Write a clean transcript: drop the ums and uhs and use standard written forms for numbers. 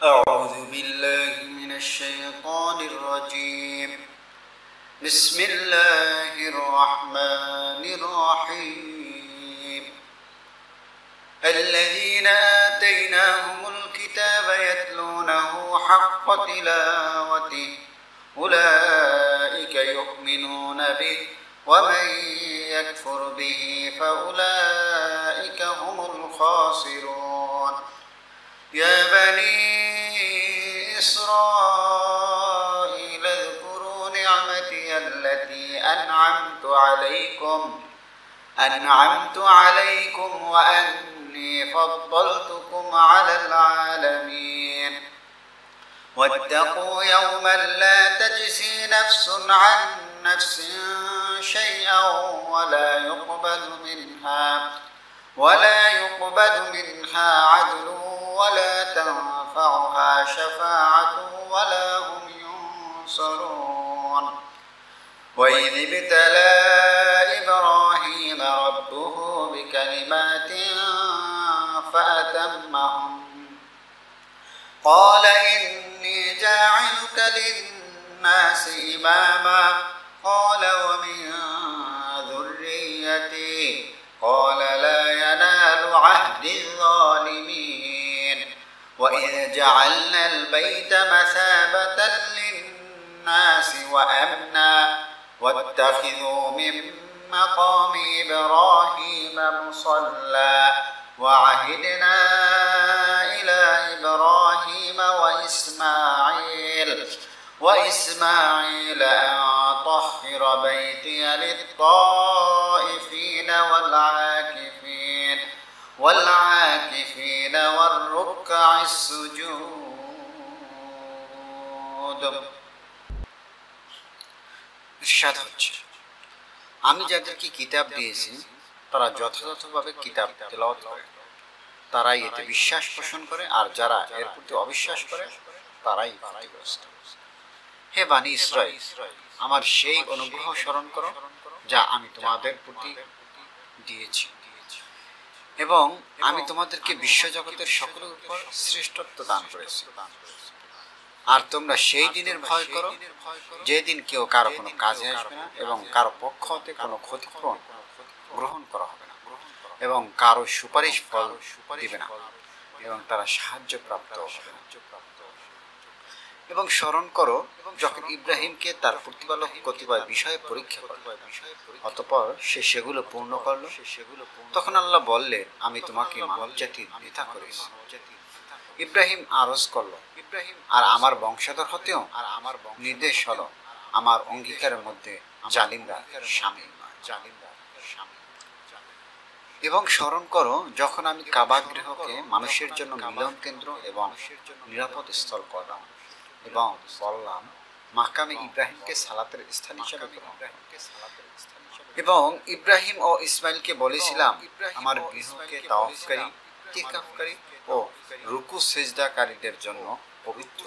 أعوذ بالله من الشيطان الرجيم. بسم الله الرحمن الرحيم. الذين آتيناهم الكتاب يتلونه حق تلاوته أولئك يؤمنون به ومن يكفر به فأولئك هم الخاسرون. يا بني إسرائيل اذكروا نعمتي التي أنعمت عليكم وأني فضلتكم على العالمين. واتقوا يوما لا تجزي نفس عن نفس شيئا ولا يقبل منها عدل ولا تنفعها شفاعة ولا هم ينصرون. وإذ ابتلى إبراهيم ربه بكلمات فأتمهن قال إني جاعلك للناس إماما قال ومن ذريتي قال لا ينال عهد الظالمين. وإذ جعلنا البيت مثابة للناس وأمنا واتخذوا من مقام إبراهيم مصلى وعهدنا إلى إبراهيم وإسماعيل أن طهر بيتي للطائفين والعاكفين والركع السجود. ইরশাদ হচ্ছে, আমি যাদেরকে কিতাব দিয়েছি তারা যথাযথভাবে কিতাব তেলাওয়াত করে, তারাই এতে বিশ্বাস পোষণ করে, আর যারা এর প্রতি অবিশ্বাস করে তারাই ক্ষতিগ্রস্ত। হে বানি ইসরাঈল, আমার সেই অনুগ্রহ স্মরণ করো যা আমি তোমাদের প্রতি দিয়েছি, এবং আমি তোমাদেরকে বিশ্বজগতের সকলের উপর শ্রেষ্ঠত্ব দান করেছি। আর তোমরা সেই দিনের ভয় করো যেদিন কেউ কারো কোনো কাজে আসবে না এবং কারো পক্ষ হতে কোনো ক্ষতিপূরণ গ্রহণ করা হবে না এবং কারো সুপারিশ ফল দিবে না এবং তারা সাহায্য প্রাপ্ত হবে না। এবং স্মরণ করো যখন ইব্রাহিমকে তার প্রতিপালক কতিপয় বিষয়ে পরীক্ষা করল, অতঃপর সে সেগুলো পূর্ণ করল। তখন আল্লাহ বললেন, আমি তোমাকে মানব জাতির নেতা করেছি। ইব্রাহিম আরজ করল, আর আমার বংশধর হতেও নির্দেশ হলো আমার অঙ্গীকারের মধ্যে জালিমরা শামিল নয়। এবং স্মরণ করো যখন আমি কাবা গৃহকে মানুষের জন্য মিলন কেন্দ্র এবং নিরাপদ স্থল করলাম এবং বললাম মাকামে ইব্রাহিমকে সালাতের স্থান হিসেবে গ্রহণ করো। এবং ইব্রাহিম ও ইসমাইলকে বলেছিলাম আমার গৃহকে তাওয়াফকারী, ইতিকাফকারী ও রুকু সিজদাকারীদের জন্য পবিত্র।